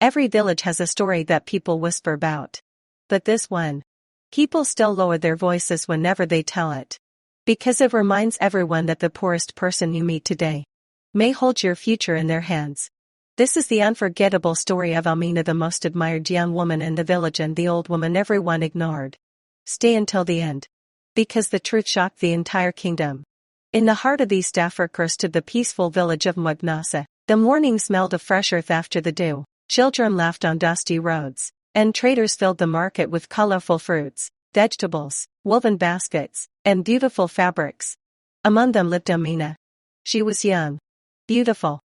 Every village has a story that people whisper about. But this one, people still lower their voices whenever they tell it. Because it reminds everyone that the poorest person you meet today may hold your future in their hands. This is the unforgettable story of Amina, the most admired young woman in the village and the old woman everyone ignored. Stay until the end. Because the truth shocked the entire kingdom. In the heart of East Africa stood the peaceful village of Mugnasa. The morning smelled of fresh earth after the dew, children laughed on dusty roads, and traders filled the market with colorful fruits, vegetables, woven baskets, and beautiful fabrics. Among them lived Amina. She was young, beautiful,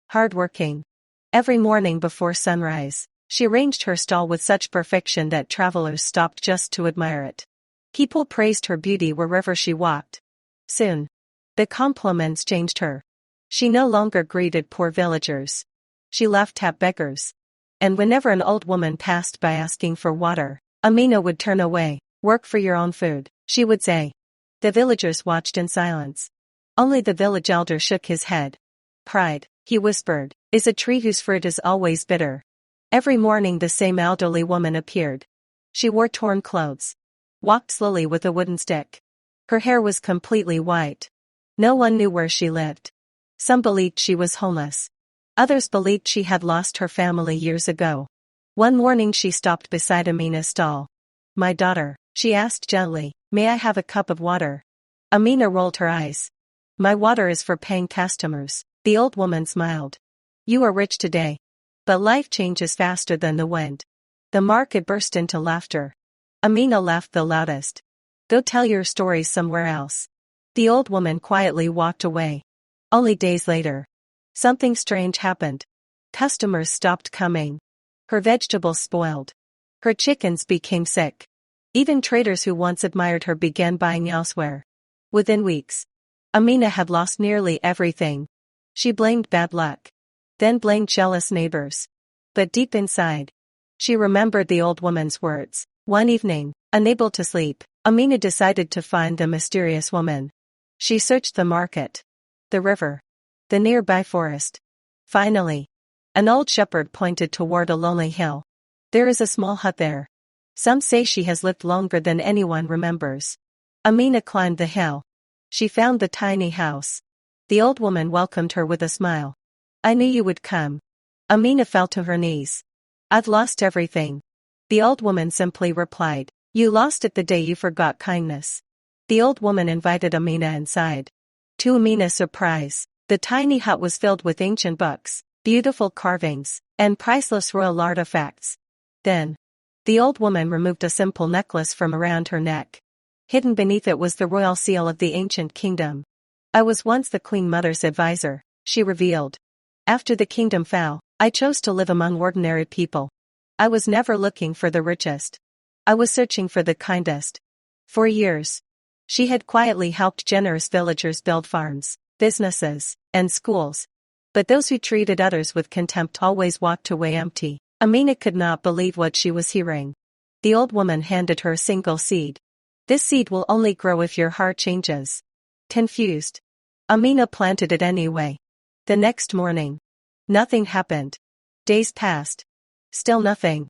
hardworking. Every morning before sunrise, she arranged her stall with such perfection that travelers stopped just to admire it. People praised her beauty wherever she walked. Soon, the compliments changed her. She no longer greeted poor villagers. She laughed at beggars. And whenever an old woman passed by asking for water, Amina would turn away. Work for your own food, she would say. The villagers watched in silence. Only the village elder shook his head. Pride, he whispered, is a tree whose fruit is always bitter. Every morning the same elderly woman appeared. She wore torn clothes, walked slowly with a wooden stick. Her hair was completely white. No one knew where she lived. Some believed she was homeless. Others believed she had lost her family years ago. One morning she stopped beside Amina's stall. My daughter, she asked gently, may I have a cup of water? Amina rolled her eyes. My water is for paying customers. The old woman smiled. You are rich today. But life changes faster than the wind. The market burst into laughter. Amina laughed the loudest. Go tell your stories somewhere else. The old woman quietly walked away. Only days later, something strange happened. Customers stopped coming. Her vegetables spoiled. Her chickens became sick. Even traders who once admired her began buying elsewhere. Within weeks, Amina had lost nearly everything. She blamed bad luck. Then blamed jealous neighbors. But deep inside, she remembered the old woman's words. One evening, unable to sleep, Amina decided to find the mysterious woman. She searched the market, the river, the nearby forest. Finally, an old shepherd pointed toward a lonely hill. There is a small hut there. Some say she has lived longer than anyone remembers. Amina climbed the hill. She found the tiny house. The old woman welcomed her with a smile. I knew you would come. Amina fell to her knees. I've lost everything. The old woman simply replied. You lost it the day you forgot kindness. The old woman invited Amina inside. To Amina's surprise, the tiny hut was filled with ancient books, beautiful carvings, and priceless royal artifacts. Then, the old woman removed a simple necklace from around her neck. Hidden beneath it was the royal seal of the ancient kingdom. I was once the Queen Mother's advisor, she revealed. After the kingdom fell, I chose to live among ordinary people. I was never looking for the richest. I was searching for the kindest. For years, she had quietly helped generous villagers build farms, businesses, and schools. But those who treated others with contempt always walked away empty. Amina could not believe what she was hearing. The old woman handed her a single seed. This seed will only grow if your heart changes. Confused, Amina planted it anyway. The next morning, nothing happened. Days passed. Still nothing.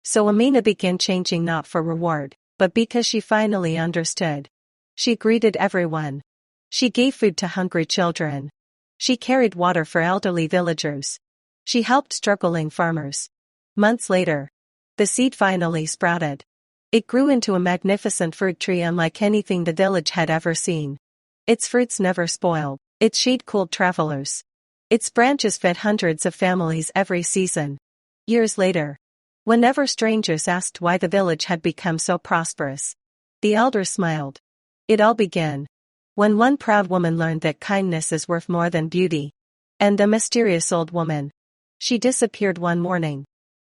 So Amina began changing, not for reward, but because she finally understood. She greeted everyone. She gave food to hungry children. She carried water for elderly villagers. She helped struggling farmers. Months later, the seed finally sprouted. It grew into a magnificent fruit tree unlike anything the village had ever seen. Its fruits never spoiled. Its shade cooled travelers. Its branches fed hundreds of families every season. Years later, whenever strangers asked why the village had become so prosperous, the elders smiled. It all began when one proud woman learned that kindness is worth more than beauty. And the mysterious old woman. She disappeared one morning,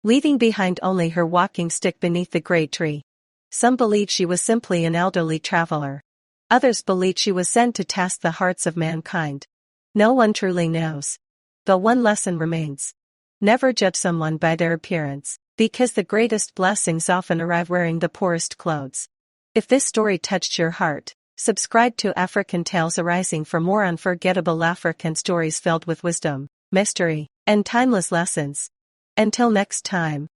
leaving behind only her walking stick beneath the great tree. Some believed she was simply an elderly traveler. Others believed she was sent to test the hearts of mankind. No one truly knows. But one lesson remains. Never judge someone by their appearance, because the greatest blessings often arrive wearing the poorest clothes. If this story touched your heart, subscribe to African Tales Arising for more unforgettable African stories filled with wisdom, mystery, and timeless lessons. Until next time.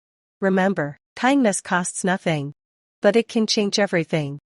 Remember, kindness costs nothing. But it can change everything.